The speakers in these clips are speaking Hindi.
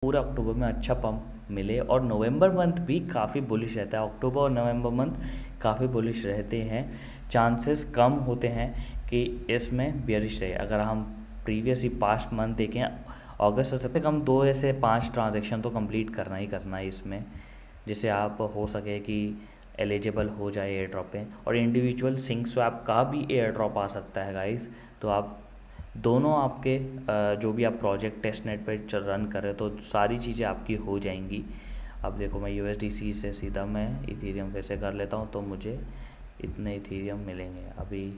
पूरे अक्टूबर में अच्छा पंप मिले और नवंबर मंथ भी काफ़ी बुलिश रहता है। अक्टूबर और नवंबर मंथ काफ़ी बुलिश रहते हैं। चांसेस कम होते हैं कि इसमें बेयरिश रहे। अगर हम प्रीवियस ही पास्ट मंथ देखें, अगस्त से सबसे कम 2 से 5 ट्रांजेक्शन तो कंप्लीट करना ही करना है इसमें, जिससे आप हो सके कि एलिजिबल हो जाए एयर ड्रॉप पे। और इंडिविजुअल सिंक स्वैप का भी एयर ड्रॉप आ सकता है गाइस। तो आप दोनों आपके जो भी आप प्रोजेक्ट टेस्ट नेट पे रन कर रहे हो तो सारी चीज़ें आपकी हो जाएंगी। अब देखो, मैं USDC से सीधा मैं इथेरियम फिर से कर लेता हूँ तो मुझे इतने इथेरियम मिलेंगे अभी।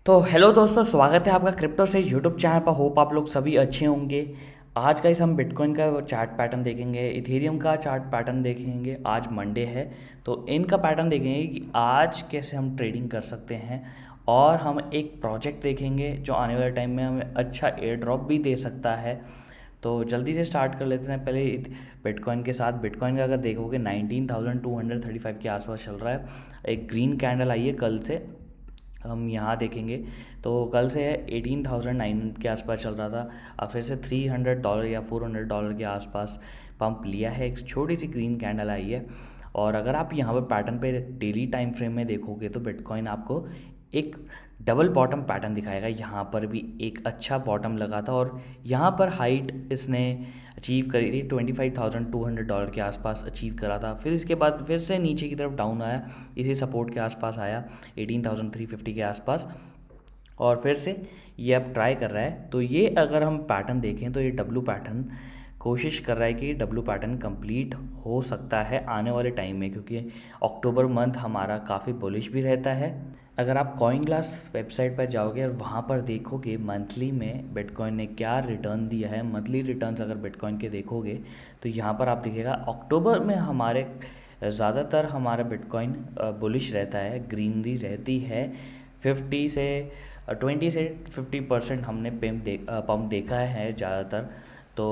तो हेलो दोस्तों, स्वागत है आपका क्रिप्टो से यूट्यूब चैनल पर। होप आप लोग सभी अच्छे होंगे। आज का इस हम बिटकॉइन का चार्ट पैटर्न देखेंगे, इथेरियम का चार्ट पैटर्न देखेंगे। आज मंडे है तो इनका पैटर्न देखेंगे कि आज कैसे हम ट्रेडिंग कर सकते हैं। और हम एक प्रोजेक्ट देखेंगे जो आने वाले टाइम में हमें अच्छा एयर ड्रॉप भी दे सकता है। तो जल्दी से स्टार्ट कर लेते हैं पहले बिटकॉइन के साथ। बिटकॉइन का अगर देखोगे 19,235 के आसपास चल रहा है। एक ग्रीन कैंडल आई है कल से, हम यहाँ देखेंगे तो कल से 18,009 के आसपास चल रहा था। अब फिर से $300 या $400 के आसपास पंप लिया है। एक छोटी सी ग्रीन कैंडल आई है। और अगर आप यहाँ पर पैटर्न पे डेली टाइम फ्रेम में देखोगे तो बिटकॉइन आपको एक डबल बॉटम पैटर्न दिखाएगा। यहाँ पर भी एक अच्छा बॉटम लगा था और यहाँ पर हाइट इसने अचीव करी थी, $25,200 के आसपास अचीव करा था। फिर इसके बाद फिर से नीचे की तरफ डाउन आया, इसी सपोर्ट के आसपास आया 18,350 के आसपास, और फिर से ये अब ट्राई कर रहा है। तो ये अगर हम पैटर्न देखें तो ये डब्लू पैटर्न कोशिश कर रहा है कि डब्लू पैटर्न कंप्लीट हो सकता है आने वाले टाइम में, क्योंकि अक्टूबर मंथ हमारा काफ़ी बुलिश भी रहता है। अगर आप कॉइन ग्लास वेबसाइट पर जाओगे और वहाँ पर देखोगे मंथली में बिटकॉइन ने क्या रिटर्न दिया है, मंथली रिटर्न्स अगर बिटकॉइन के देखोगे तो यहाँ पर आप देखिएगा अक्टूबर में हमारे ज़्यादातर हमारा बिटकॉइन बुलिश रहता है, ग्रीनरी रहती है। 20 से 50% हमने पंप देखा है ज़्यादातर। तो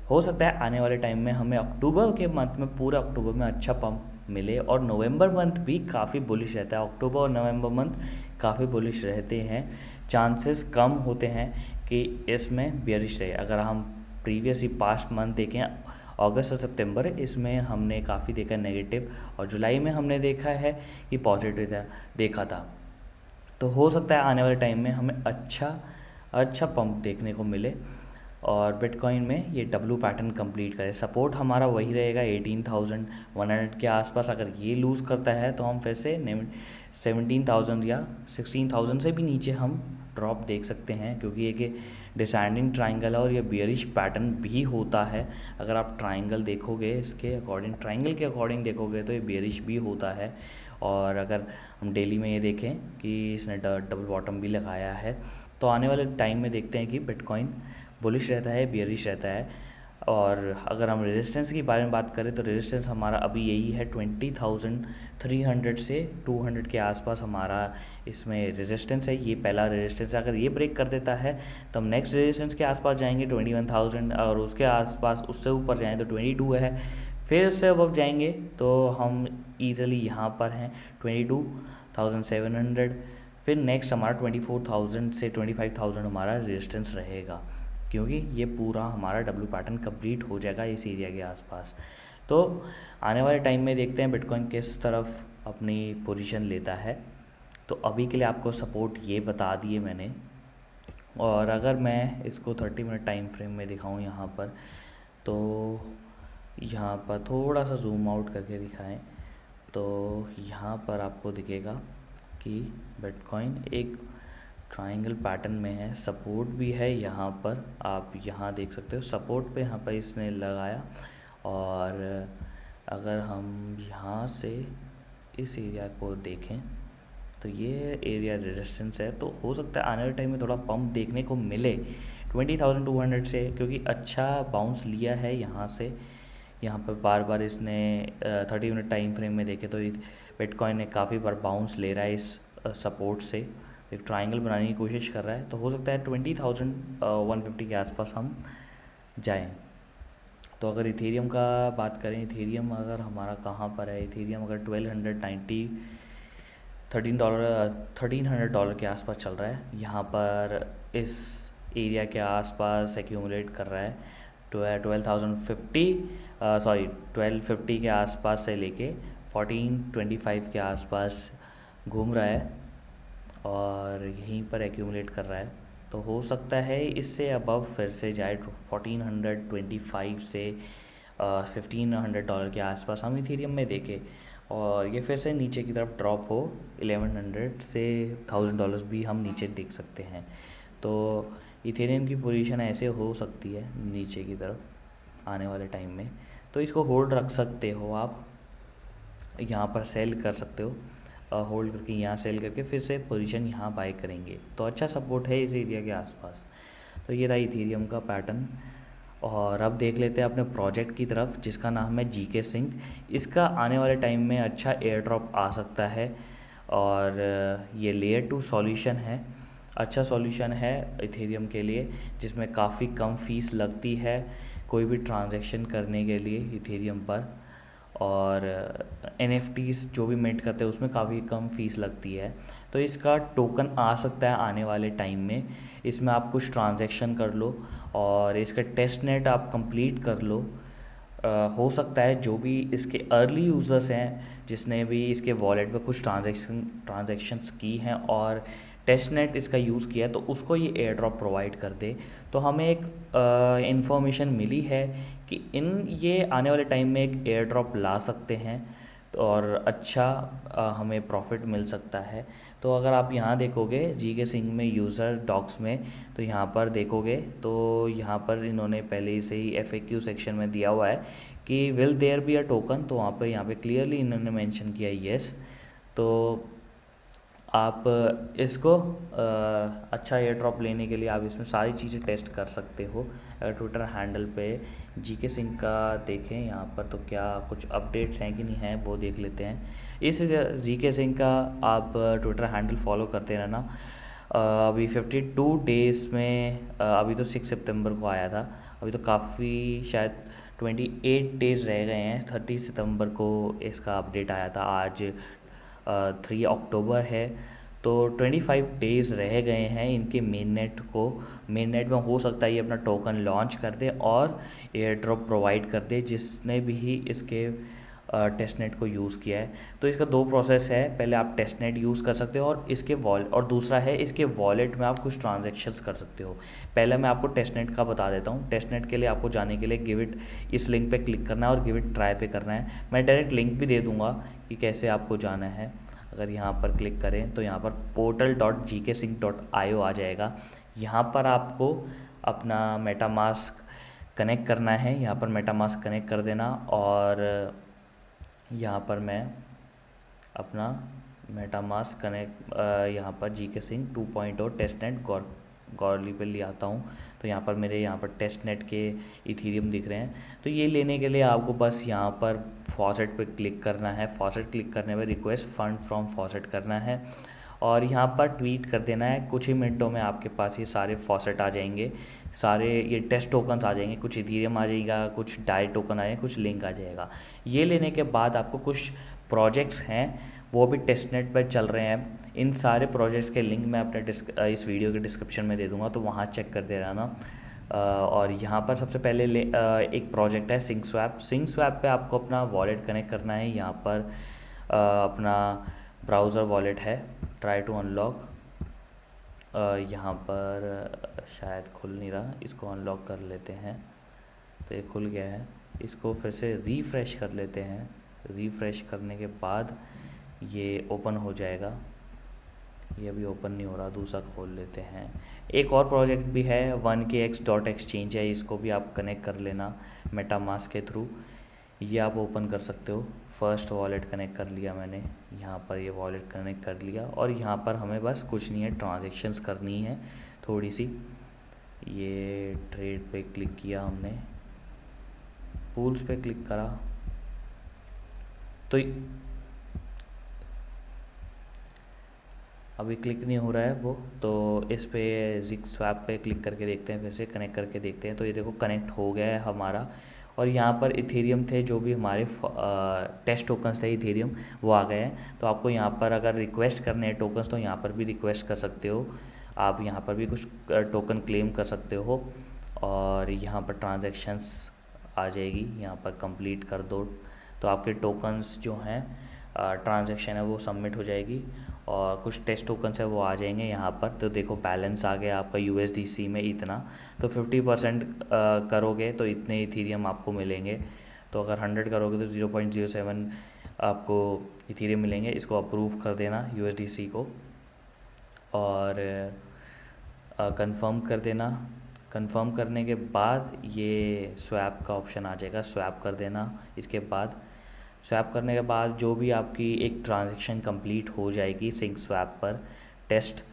हो सकता है आने वाले टाइम में हमें अक्टूबर के मंथ में, पूरा अक्टूबर में अच्छा पंप मिले। और नवंबर मंथ भी काफ़ी बुलिश रहता है। अक्टूबर और नवंबर मंथ काफ़ी बुलिश रहते हैं। चांसेस कम होते हैं कि इसमें बेयरिश रहे। अगर हम प्रीवियस ही पास्ट मंथ देखें, अगस्त और सितंबर, इसमें हमने काफ़ी देखा नेगेटिव, और जुलाई में हमने देखा है कि पॉजिटिव देखा था। तो हो सकता है आने वाले टाइम में हमें अच्छा पंप देखने को मिले और बिटकॉइन में ये डब्लू पैटर्न कंप्लीट करे। सपोर्ट हमारा वही रहेगा 18,100 के आसपास। अगर ये लूज़ करता है तो हम फिर से 17,000 या 16,000 से भी नीचे हम ड्रॉप देख सकते हैं, क्योंकि एक डिसेंडिंग ट्राइंगल है और ये बियरिश पैटर्न भी होता है। अगर आप ट्राइंगल देखोगे, इसके अकॉर्डिंग, ट्राइंगल के अकॉर्डिंग देखोगे तो ये बियरिश भी होता है। और अगर हम डेली में ये देखें कि इसने डबल बॉटम भी लगाया है, तो आने वाले टाइम में देखते हैं कि बिटकॉइन बुलिश रहता है, बियरिश रहता है। और अगर हम रेजिस्टेंस की बारे में बात करें तो रेजिस्टेंस हमारा अभी यही है 20,300 से 200 के आसपास हमारा इसमें रेजिस्टेंस है। ये पहला रेजिस्टेंस है। अगर ये ब्रेक कर देता है तो हम नेक्स्ट रेजिस्टेंस के आसपास जाएंगे 21,000, और उसके आसपास उससे ऊपर जाएँ तो 22 है। फिर उससे अब जाएंगे तो हम ईज़िली यहाँ पर हैं 22,700। फिर नेक्स्ट हमारा 24,000 से 25,000 हमारा रेजिस्टेंस रहेगा, क्योंकि ये पूरा हमारा डब्लू पैटर्न कंप्लीट हो जाएगा इस एरिया के आसपास। तो आने वाले टाइम में देखते हैं बिटकॉइन किस तरफ अपनी पोजीशन लेता है। तो अभी के लिए आपको सपोर्ट ये बता दिए मैंने। और अगर मैं इसको 30 मिनट टाइम फ्रेम में दिखाऊं यहाँ पर, तो यहाँ पर थोड़ा सा जूम आउट करके दिखाएं तो यहाँ पर आपको दिखेगा कि बिटकॉइन एक ट्रायंगल पैटर्न में है। सपोर्ट भी है यहाँ पर, आप यहाँ देख सकते हो सपोर्ट पे यहाँ पर इसने लगाया। और अगर हम यहाँ से इस एरिया को देखें तो ये एरिया रेजिस्टेंस है। तो हो सकता है आने वाले टाइम में थोड़ा पंप देखने को मिले 20,200 से, क्योंकि अच्छा बाउंस लिया है यहाँ से। यहाँ पर बार बार इसने 30 मिनट टाइम फ्रेम में देखे तो बिटकॉइन ने काफ़ी बार बाउंस ले रहा है इस सपोर्ट से, एक ट्रायंगल बनाने की कोशिश कर रहा है। तो हो सकता है 20,150 के आसपास हम जाएं। तो अगर इथेरियम का बात करें, इथेरियम अगर हमारा कहाँ पर है, इथेरियम अगर 1300 डॉलर के आसपास चल रहा है। यहाँ पर इस एरिया के आसपास एक्यूमुलेट कर रहा है 1250 के आसपास से लेके 1425 के आसपास घूम रहा है और यहीं पर एक्यूमुलेट कर रहा है। तो हो सकता है इससे अबव फिर से जाए 1425 से 1500 डॉलर के आसपास हम इथेरियम में देखें, और ये फिर से नीचे की तरफ ड्रॉप हो 1100 से 1000 डॉलर्स भी हम नीचे देख सकते हैं। तो इथेरियम की पोजीशन ऐसे हो सकती है नीचे की तरफ आने वाले टाइम में, तो इसको होल्ड रख सकते हो आप, यहाँ पर सेल कर सकते हो, होल्ड करके यहाँ सेल करके फिर से पोजीशन यहाँ बाय करेंगे। तो अच्छा सपोर्ट है इस एरिया के आसपास। तो ये रहा इथेरियम का पैटर्न। और अब देख लेते हैं अपने प्रोजेक्ट की तरफ जिसका नाम है जीके सिंक। इसका आने वाले टाइम में अच्छा एयर ड्रॉप आ सकता है और ये लेयर 2 सॉल्यूशन है, अच्छा सॉल्यूशन है इथेरियम के लिए, जिसमें काफ़ी कम फीस लगती है कोई भी ट्रांजैक्शन करने के लिए इथेरियम पर, और NFTs जो भी मिंट करते हैं उसमें काफ़ी कम फीस लगती है। तो इसका टोकन आ सकता है आने वाले टाइम में, इसमें आप कुछ ट्रांजैक्शन कर लो और इसका टेस्ट नेट आप कंप्लीट कर लो। हो सकता है जो भी इसके अर्ली यूज़र्स हैं जिसने भी इसके वॉलेट में कुछ ट्रांजैक्शंस की हैं और टेस्ट नेट इसका यूज़ किया है, तो उसको ये एयर ड्रॉप प्रोवाइड कर दे। तो हमें एक इन्फॉर्मेशन मिली है कि ये आने वाले टाइम में एक एयर ड्रॉप ला सकते हैं और अच्छा हमें प्रॉफिट मिल सकता है। तो अगर आप यहाँ देखोगे जीके सिंक में यूज़र डॉक्स में, तो यहाँ पर देखोगे तो यहाँ पर इन्होंने पहले से ही FAQ सेक्शन में दिया हुआ है कि will there be a token, तो यहाँ पे क्लियरली इन्होंने मेंशन किया येस। तो आप इसको अच्छा एयर ड्रॉप लेने के लिए आप इसमें सारी चीज़ें टेस्ट कर सकते हो। ट्विटर हैंडल पे जीके सिंह का देखें यहाँ पर तो क्या कुछ अपडेट्स हैं कि नहीं हैं वो देख लेते हैं। इस जीके सिंह का आप ट्विटर हैंडल फॉलो करते रहना। अभी 52 डेज़ में अभी तो 6 सितंबर को आया था, अभी तो काफ़ी शायद 28 डेज़ रह गए हैं। 30 सितंबर को इसका अपडेट आया था, आज 3 अक्टूबर है, तो 25 डेज़ रह गए हैं इनके मेन नेट को। मेन नेट में हो सकता है ये अपना टोकन लॉन्च कर दे और एयर ड्रॉप प्रोवाइड कर दे जिसने भी इसके टेस्ट नेट को यूज़ किया है। तो इसका 2 प्रोसेस है, पहले आप टेस्ट नेट यूज़ कर सकते हो और इसके और दूसरा है इसके वॉलेट में आप कुछ ट्रांजेक्शन्स कर सकते हो। पहले मैं आपको टेस्ट नेट का बता देता हूँ। टेस्ट नेट के लिए आपको जाने के लिए गिव इट, इस लिंक पे क्लिक करना है और गिव इट ट्राई पे करना है। मैं डायरेक्ट लिंक भी दे दूँगा कि कैसे आपको जाना है। अगर यहाँ पर क्लिक करें तो यहाँ पर portal.gksync.io आ जाएगा। यहाँ पर आपको अपना मेटामास्क कनेक्ट करना है, यहाँ पर मेटामास्क कनेक्ट कर देना और यहाँ पर मैं अपना मेटामास्क कनेक्ट यहाँ पर जीके सिंक 2.0 टेस्ट नेट गॉर्ली पे ले आता हूँ। तो यहाँ पर मेरे यहाँ पर टेस्ट नेट के इथेरियम दिख रहे हैं। तो ये लेने के लिए आपको बस यहाँ पर फॉसेट पे क्लिक करना है। फॉसेट क्लिक करने में रिक्वेस्ट फंड फ्रॉम फॉसेट करना है और यहाँ पर ट्वीट कर देना है। कुछ ही मिनटों में आपके पास ये सारे फॉसेट आ जाएंगे, सारे ये टेस्ट टोकन्स आ जाएंगे, कुछ इथेरियम आ जाएगा, कुछ डाई टोकन आ जाएगा, कुछ लिंक आ जाएगा। ये लेने के बाद आपको कुछ प्रोजेक्ट्स हैं वो भी टेस्ट नेट पर चल रहे हैं। इन सारे प्रोजेक्ट्स के लिंक मैं अपने इस वीडियो के डिस्क्रिप्शन में दे दूँगा, तो वहाँ चेक कर दे रहना। और यहाँ पर सबसे पहले एक प्रोजेक्ट है सिंक स्वैप। सिंक स्वैप पे आपको अपना वॉलेट कनेक्ट करना है। यहाँ पर अपना ब्राउज़र वॉलेट है, ट्राई टू अनलॉक। यहाँ पर शायद खुल नहीं रहा, इसको अनलॉक कर लेते हैं। तो ये खुल गया है, इसको फिर से रिफ़्रेश कर लेते हैं। रिफ़्रेश करने के बाद ये ओपन हो जाएगा। ये अभी ओपन नहीं हो रहा, दूसरा खोल लेते हैं। एक और प्रोजेक्ट भी है 1kx.exchange है, इसको भी आप कनेक्ट कर लेना मेटामास्क के थ्रू। ये आप ओपन कर सकते हो। फर्स्ट वॉलेट कनेक्ट कर लिया मैंने, यहाँ पर ये वॉलेट कनेक्ट कर लिया और यहाँ पर हमें बस कुछ नहीं है, ट्रांजैक्शंस करनी है थोड़ी सी। ये ट्रेड पे क्लिक किया हमने, पूल्स पे क्लिक करा तो अभी क्लिक नहीं हो रहा है वो, तो इस पे जिग स्वैप पे क्लिक करके देखते हैं, फिर से कनेक्ट करके देखते हैं। तो ये देखो कनेक्ट हो गया है हमारा और यहाँ पर इथेरियम थे जो भी हमारे टेस्ट टोकन्स थे इथेरियम, वो आ गए हैं। तो आपको यहाँ पर अगर रिक्वेस्ट करने हैं टोकन्स तो यहाँ पर भी रिक्वेस्ट कर सकते हो, आप यहाँ पर भी कुछ टोकन क्लेम कर सकते हो। और यहाँ पर ट्रांजैक्शंस आ जाएगी, यहाँ पर कंप्लीट कर दो तो आपके टोकन्स जो हैं ट्रांजैक्शन है वो सबमिट हो जाएगी, और कुछ टेस्ट टोकन्स है वो आ जाएंगे यहाँ पर। तो देखो बैलेंस आ गया आपका USDC में इतना, तो 50% करोगे तो इतने इथेरियम आपको मिलेंगे। तो अगर 100 करोगे तो 0.07 आपको इथेरियम मिलेंगे। इसको अप्रूव कर देना USDC को और कंफर्म कर देना। कंफर्म करने के बाद ये स्वैप का ऑप्शन आ जाएगा, स्वैप कर देना। इसके बाद स्वैप करने के बाद जो भी आपकी एक ट्रांजैक्शन कंप्लीट हो जाएगी सिंक स्वैप पर। टेस्ट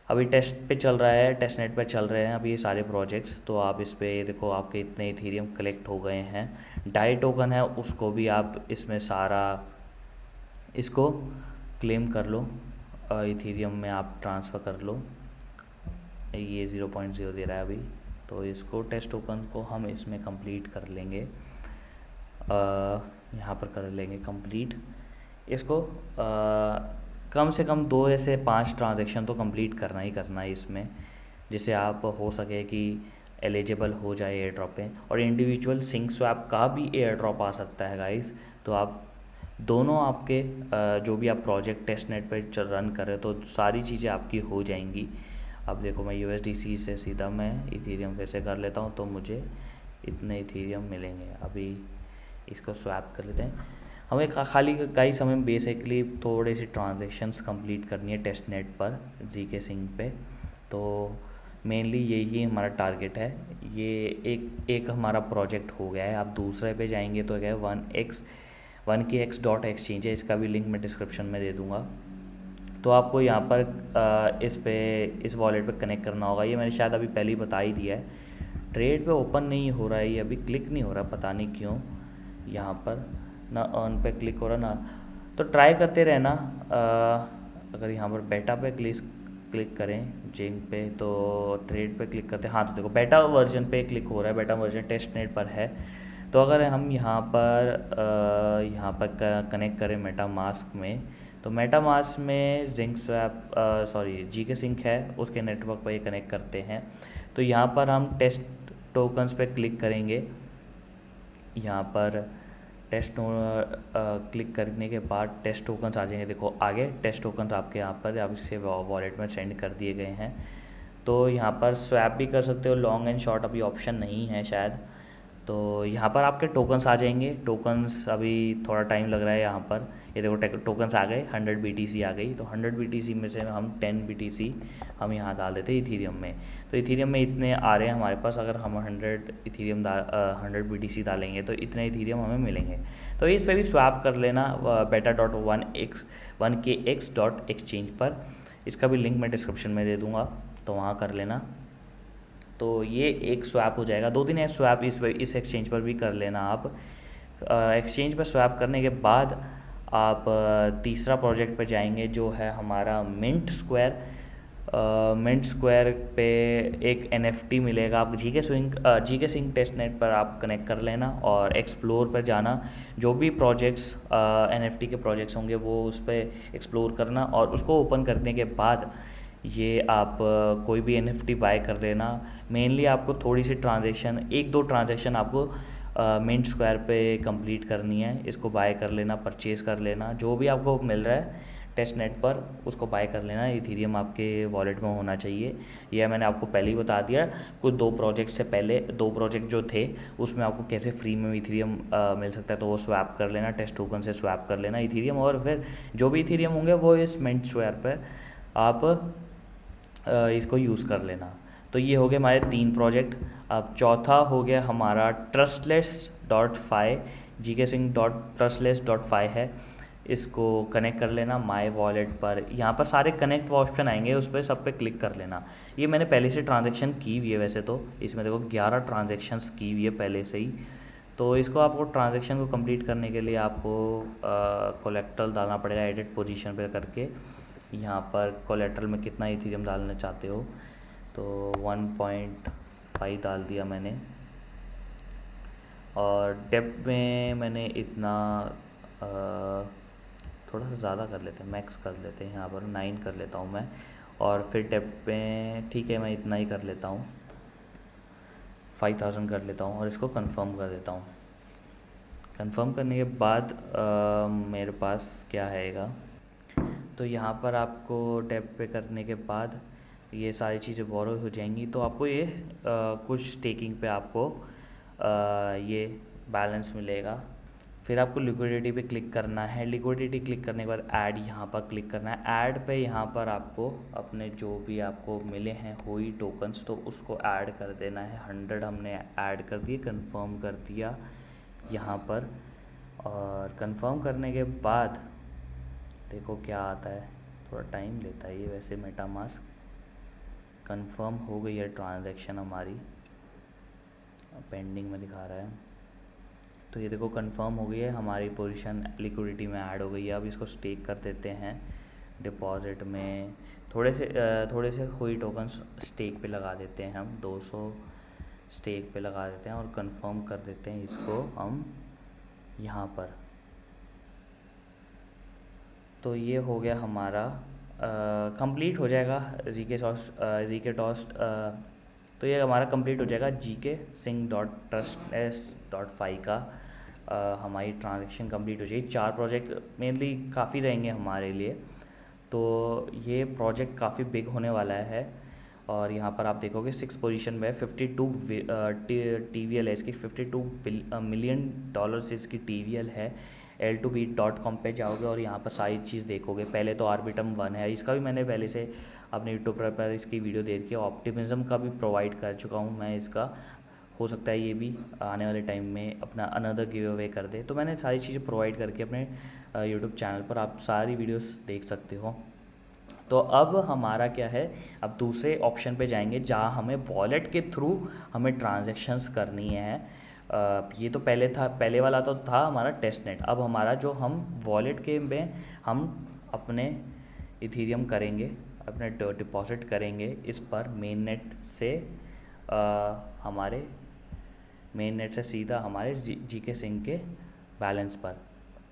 अभी टेस्ट पे चल रहा है, टेस्ट नेट पे चल रहे हैं अभी ये सारे प्रोजेक्ट्स। तो आप इस पे देखो आपके इतने इथेरियम कलेक्ट हो गए हैं। डाई टोकन है उसको भी आप इसमें सारा इसको क्लेम कर लो, इथेरियम में आप ट्रांसफ़र कर लो। ये 0.0 दे रहा है अभी, तो इसको टेस्ट टोकन को हम इसमें कंप्लीट कर लेंगे, यहाँ पर कर लेंगे कंप्लीट इसको। कम से कम 2 से 5 ट्रांजैक्शन तो कंप्लीट करना ही करना है इसमें, जिससे आप हो सके कि एलिजिबल हो जाए एयर ड्रॉप पे। और इंडिविजुअल सिंक स्वैप का भी एयर ड्रॉप आ सकता है गाइस। तो आप दोनों आपके जो भी आप प्रोजेक्ट टेस्ट नेट पर रन कर रहे हो तो सारी चीज़ें आपकी हो जाएंगी। अब देखो मैं USDC से सीधा मैं इथेरियम फिर से कर लेता हूँ, तो मुझे इतने इथेरियम मिलेंगे। अभी इसको स्वैप कर लेते हैं। हमें खाली गाइस हमें बेसिकली थोड़े से ट्रांजैक्शंस कंप्लीट करनी है टेस्ट नेट पर GK सिंक पे। तो मेनली यही हमारा टारगेट है। ये एक हमारा प्रोजेक्ट हो गया है। आप दूसरे पे जाएंगे तो क्या है 1kx.exchange है, इसका भी लिंक मैं डिस्क्रिप्शन में दे दूँगा। तो आपको यहाँ पर इस वॉलेट पे कनेक्ट करना होगा। ये मैंने शायद अभी पहले ही बता ही दिया है। ट्रेड पे ओपन नहीं हो रहा है, ये अभी क्लिक नहीं हो रहा, पता नहीं क्यों। यहाँ पर ना अर्न पे क्लिक हो रहा ना, तो ट्राई करते रहना। अगर यहाँ पर बेटा पे क्लिक करें जिंक पे तो ट्रेड पे क्लिक करते हैं। हाँ तो देखो बेटा वर्जन पे क्लिक हो रहा है, बेटा वर्जन टेस्ट नेट पर है। तो अगर हम यहाँ पर कनेक्ट करें मेटामास्क में, तो मेटामास्क में GK सिंक है, उसके नेटवर्क पर ये कनेक्ट करते हैं। तो यहाँ पर हम टेस्ट टोकन्स पे क्लिक करेंगे। यहाँ पर क्लिक करने के बाद टेस्ट टोकन्स आ जाएंगे। देखो आगे टेस्ट टोकन्स आपके यहाँ पर आप इसे वॉलेट में सेंड कर दिए गए हैं। तो यहाँ पर स्वैप भी कर सकते हो, लॉन्ग एंड शॉर्ट अभी ऑप्शन नहीं है शायद। तो यहाँ पर आपके टोकन्स आ जाएंगे। टोकन्स अभी थोड़ा टाइम लग रहा है यहाँ पर। ये देखो टोकन्स आ गए, 100 BTC आ गई। तो 100 BTC में से हम 10 BTC हम यहाँ डाल देते हैं इथेरियम में। तो इथेरियम में इतने आ रहे हैं हमारे पास। अगर हम 100 BTC डालेंगे तो इतने इथेरियम हमें मिलेंगे। तो इस पर भी स्वैप कर लेना beta.1kx.exchange पर। इसका भी लिंक मैं डिस्क्रिप्शन में दे दूँगा, तो वहाँ कर लेना। तो ये एक स्वैप हो जाएगा। 2-3 स्वैप इस एक्सचेंज पर भी कर लेना आप। एक्सचेंज पर स्वैप करने के बाद आप तीसरा प्रोजेक्ट पर जाएंगे जो है हमारा मिंट स्क्वायर। मिंट स्क्वायर पे एक NFT मिलेगा। आप GK सिंक टेस्ट नेट पर आप कनेक्ट कर लेना और एक्सप्लोर पर जाना। जो भी प्रोजेक्ट्स NFT के प्रोजेक्ट्स होंगे वो उस पर एक्सप्लोर करना, और उसको ओपन करने के बाद ये आप कोई भी NFT बाय कर लेना। मेनली आपको थोड़ी सी ट्रांजैक्शन, 1-2 ट्रांजैक्शन आपको मिंट स्क्वायर पे कंप्लीट करनी है। इसको बाय कर लेना, परचेज़ कर लेना। जो भी आपको मिल रहा है टेस्ट नेट पर उसको बाय कर लेना। इथेरियम आपके वॉलेट में होना चाहिए। यह मैंने आपको पहले ही बता दिया। कुछ 2 प्रोजेक्ट से पहले 2 प्रोजेक्ट जो थे उसमें आपको कैसे फ्री में इथेरियम मिल सकता है, तो वो स्वैप कर लेना, टेस्ट टोकन से स्वैप कर लेना इथेरियम। और फिर जो भी इथेरियम होंगे वो इस मिंट स्क्वायर पर आप इसको यूज़ कर लेना। तो ये हो गए हमारे 3 प्रोजेक्ट। अब चौथा हो गया हमारा trustless.fi, gksync.trustless.fi है। इसको कनेक्ट कर लेना माई वॉलेट पर। यहाँ पर सारे कनेक्ट ऑप्शन आएंगे, उस पर सब पे क्लिक कर लेना। ये मैंने पहले से ट्रांजैक्शन की हुई है वैसे तो। इसमें देखो 11 ट्रांजैक्शंस की हुई है पहले से ही। तो इसको आपको ट्रांजैक्शन को कंप्लीट करने के लिए आपको कोलेक्ट्रल डालना पड़ेगा एडिट पोजीशन पर करके। यहाँ पर कोलेट्रल में कितना इथेरियम डालना चाहते हो, तो 1.5 डाल दिया मैंने। और डेप्थ में मैंने इतना थोड़ा सा ज़्यादा कर लेते हैं, मैक्स कर लेते हैं, यहाँ पर 9 कर लेता हूँ मैं। और फिर डेप्थ में ठीक है मैं इतना ही कर लेता हूँ, 5000 कर लेता हूँ और इसको कंफर्म कर देता हूँ। कंफर्म करने के बाद मेरे पास क्या आएगा, तो यहाँ पर आपको टैप पे करने के बाद ये सारी चीज़ें बोरो हो जाएंगी। तो आपको ये कुछ स्टेकिंग पे आपको ये बैलेंस मिलेगा। फिर आपको लिक्विडिटी पे क्लिक करना है। लिक्विडिटी क्लिक करने के बाद ऐड यहाँ पर क्लिक करना है। ऐड पे यहाँ पर आपको अपने जो भी आपको मिले हैं हुई टोकन्स तो उसको ऐड कर देना है। 100 हमने ऐड कर दिए, कंफर्म कर दिया यहाँ पर। और कंफर्म करने के बाद देखो क्या आता है, थोड़ा टाइम लेता है ये वैसे मेटामास्क। कंफर्म हो गई है ट्रांजैक्शन हमारी, पेंडिंग में दिखा रहा है। तो ये देखो कंफर्म हो गई है, हमारी पोजीशन लिक्विडिटी में ऐड हो गई है। अब इसको स्टेक कर देते हैं डिपॉजिट में। थोड़े से हुई टोकन्स स्टेक पे लगा देते हैं हम, 200 स्टेक पे लगा देते हैं और कंफर्म कर देते हैं इसको हम यहाँ पर। तो ये हो गया हमारा कंप्लीट हो जाएगा जीके टॉस्ट। तो ये हमारा कंप्लीट हो जाएगा gksync.trustnest.fi का। हमारी ट्रांजैक्शन कंप्लीट हो जाएगी। 4 प्रोजेक्ट मेनली काफ़ी रहेंगे हमारे लिए, तो ये प्रोजेक्ट काफ़ी बिग होने वाला है। और यहाँ पर आप देखोगे 6 पोजीशन में 52 TVL है इसकी, 52 मिलियन डॉलर्स इसकी TVL है। L2beat.com पे जाओगे और यहाँ पर सारी चीज़ देखोगे। पहले तो आर्बिटम 1 है, इसका भी मैंने पहले से अपने यूट्यूब पर इसकी वीडियो दे रखी है। ऑप्टिमिज्म का भी प्रोवाइड कर चुका हूँ मैं इसका, हो सकता है ये भी आने वाले टाइम में अपना अनदर गिव अवे कर दे। तो मैंने सारी चीज़ें प्रोवाइड करके अपने यूट्यूब चैनल पर आप सारी वीडियोस देख सकते हो। तो अब हमारा क्या है, अब दूसरे ऑप्शन पे जाएंगे जहाँ हमें वॉलेट के थ्रू हमें ट्रांजैक्शंस करनी है। ये तो पहले वाला तो था हमारा टेस्ट नेट। अब हमारा जो हम वॉलेट के में हम अपने इथीरियम करेंगे, अपने डिपॉजिट करेंगे इस पर मेन नेट से, हमारे मेन नेट से सीधा हमारे जीके सिंक के बैलेंस पर,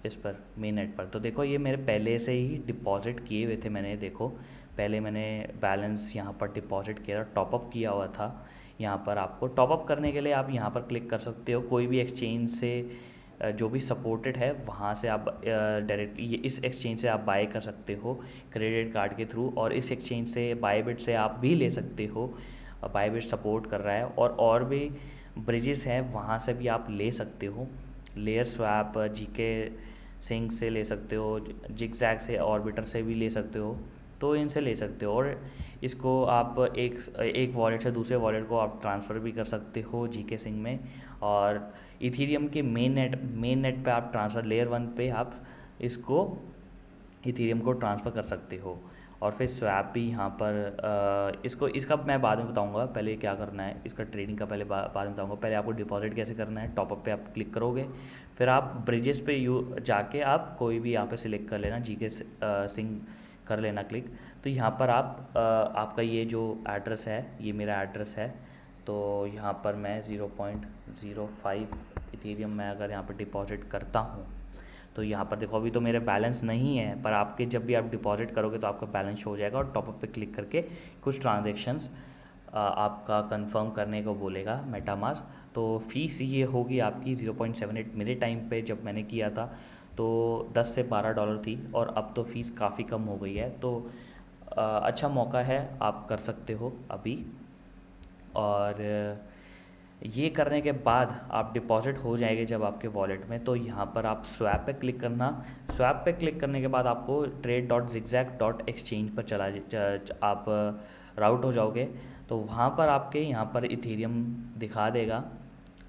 इस पर मेन नेट पर। तो देखो ये मेरे पहले से ही डिपॉजिट किए हुए थे मैंने, देखो पहले मैंने बैलेंस यहाँ पर डिपॉजिट किया, टॉपअप किया हुआ था। यहाँ पर आपको टॉपअप करने के लिए आप यहाँ पर क्लिक कर सकते हो। कोई भी एक्सचेंज से जो भी सपोर्टेड है वहाँ से आप डायरेक्ट इस एक्सचेंज से आप बाय कर सकते हो क्रेडिट कार्ड के थ्रू, और इस एक्सचेंज से बायबिट से आप भी ले सकते हो। बायबिट सपोर्ट कर रहा है, और भी ब्रिजेस हैं वहाँ से भी आप ले सकते हो। लेयर स्वैप जीके सिंक से ले सकते हो, जिगजैग से, ऑर्बिटर से भी ले सकते हो। तो इनसे ले सकते हो, और इसको आप एक वॉलेट से दूसरे वॉलेट को आप ट्रांसफ़र भी कर सकते हो जीके सिंक में। और इथीरियम के मेन नेट पे आप ट्रांसफ़र, लेयर 1 पे आप इसको इथीरियम को ट्रांसफ़र कर सकते हो। और फिर स्वैप भी यहाँ पर इसका मैं बाद में बताऊँगा, पहले क्या करना है इसका ट्रेडिंग का पहले बाद में बताऊँगा। पहले आपको डिपॉजिट कैसे करना है, टॉपअप पे आप क्लिक करोगे, फिर आप ब्रिजेस पे जाके आप कोई भी यहाँ पे सिलेक्ट कर लेना, जीके सिंक कर लेना क्लिक। तो यहाँ पर आप आपका ये जो एड्रेस है, ये मेरा एड्रेस है। तो यहाँ पर मैं 0.05 इथीरियम मैं अगर यहाँ पर डिपॉजिट करता हूँ, तो यहाँ पर देखो अभी तो मेरे बैलेंस नहीं है, पर आपके जब भी आप डिपॉजिट करोगे तो आपका बैलेंस हो जाएगा। और टॉपअप पे क्लिक करके कुछ ट्रांजैक्शंस आपका कंफर्म करने को बोलेगा मेटामास्क। तो फ़ीस ये होगी आपकी 0.78। मेरे टाइम पे जब मैंने किया था तो 10 से 12 डॉलर थी, और अब तो फ़ीस काफ़ी कम हो गई है। तो अच्छा मौका है, आप कर सकते हो अभी। और ये करने के बाद आप डिपॉजिट हो जाएंगे जब आपके वॉलेट में, तो यहाँ पर आप स्वैप पे क्लिक करना। स्वैप पे क्लिक करने के बाद आपको trade.zigzag.exchange पर आप राउट हो जाओगे। तो वहाँ पर आपके यहाँ पर इथीरियम दिखा देगा,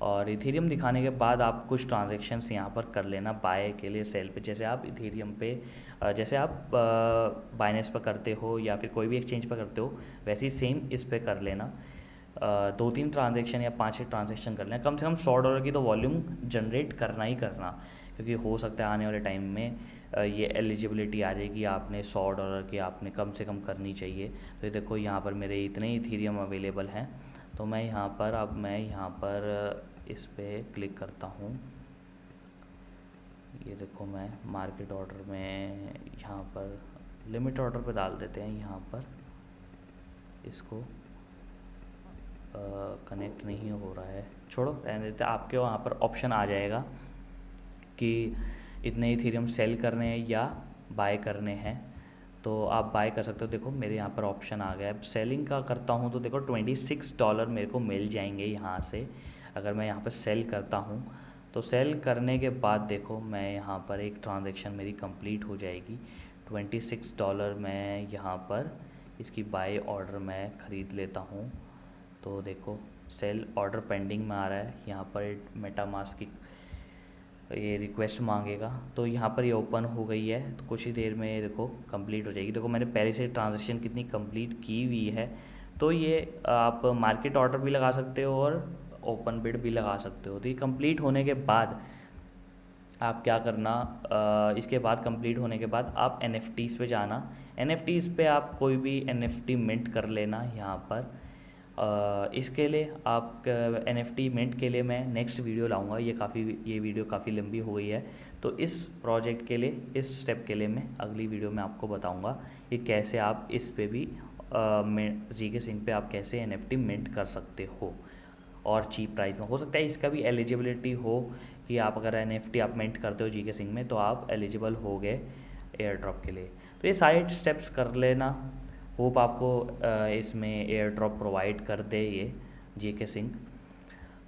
और इथीरियम दिखाने के बाद आप कुछ ट्रांजैक्शंस यहाँ पर कर लेना बाय के लिए, सेल पे। जैसे आप इथीरियम पे जैसे आप बाइनेंस पर करते हो या फिर कोई भी एक्सचेंज पर करते हो, वैसे ही सेम इस पे कर लेना। 2-3 ट्रांजैक्शन या 5-6 ट्रांजैक्शन कर लें, कम से कम $100 की तो वॉल्यूम जनरेट करना ही करना, क्योंकि हो सकता है आने वाले टाइम में ये एलिजिबिलिटी आ जाएगी, आपने $100 की आपने कम से कम करनी चाहिए। तो ये देखो यहाँ पर मेरे इतने ही इथीरियम अवेलेबल हैं। तो मैं यहाँ पर इस पे क्लिक करता हूँ। ये देखो मैं मार्केट ऑर्डर में यहाँ पर लिमिट ऑर्डर पे डाल देते हैं। यहाँ पर इसको कनेक्ट नहीं हो रहा है, छोड़ो रहने देते। आपके वहाँ पर ऑप्शन आ जाएगा कि इतने इथेरियम सेल करने हैं या बाय करने हैं, तो आप बाय कर सकते हो। देखो मेरे यहाँ पर ऑप्शन आ गया है। सेलिंग का करता हूँ तो देखो $26 मेरे को मिल जाएंगे यहाँ से। अगर मैं यहाँ पर सेल करता हूँ तो सेल करने के बाद देखो मैं यहाँ पर एक ट्रांजैक्शन मेरी कंप्लीट हो जाएगी। $26 मैं यहाँ पर इसकी बाय ऑर्डर मैं ख़रीद लेता हूँ। तो देखो सेल ऑर्डर पेंडिंग में आ रहा है। यहाँ पर मेटामास्क की ये रिक्वेस्ट मांगेगा, तो यहाँ पर ये ओपन हो गई है। तो कुछ ही देर में देखो कंप्लीट हो जाएगी। देखो मैंने पहले से ट्रांजैक्शन कितनी कंप्लीट की हुई है। तो ये आप मार्केट ऑर्डर भी लगा सकते हो और ओपन बिड भी लगा सकते हो। तो ये कंप्लीट होने के बाद आप क्या करना, इसके बाद कंप्लीट होने के बाद आप NFTs पे जाना। NFTs पे आप कोई भी NFT मिंट कर लेना यहाँ पर। इसके लिए आप NFT मिंट के लिए मैं नेक्स्ट वीडियो लाऊंगा। ये वीडियो काफ़ी लंबी हो गई है, तो इस प्रोजेक्ट के लिए, इस स्टेप के लिए मैं अगली वीडियो में आपको बताऊंगा कि कैसे आप इस पे भी GK Sync पे आप कैसे NFT मिंट कर सकते हो और चीप प्राइस में। हो सकता है इसका भी एलिजिबिलिटी हो कि आप अगर NFT आप मिंट करते हो GK Sync में तो आप एलिजिबल हो गए एयर ड्रॉप के लिए। तो ये सारे स्टेप्स कर लेना। होप आपको इसमें एयर ड्रॉप प्रोवाइड कर दे ये GK Sync।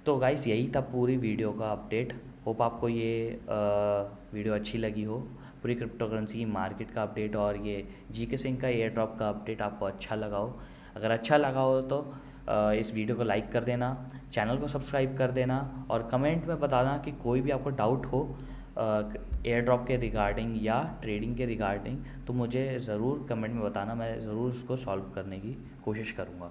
तो गाइस यही था पूरी वीडियो का अपडेट। होप आपको ये वीडियो अच्छी लगी हो। पूरी क्रिप्टो करेंसी की मार्केट का अपडेट और ये GK Sync का एयर ड्रॉप का अपडेट आपको अच्छा लगा हो। अगर अच्छा लगा हो तो इस वीडियो को लाइक कर देना, चैनल को सब्सक्राइब कर देना और कमेंट में बताना कि कोई भी आपको डाउट हो एयर ड्रॉप के रिगार्डिंग या ट्रेडिंग के रिगार्डिंग, तो मुझे ज़रूर कमेंट में बताना। मैं ज़रूर उसको सॉल्व करने की कोशिश करूँगा।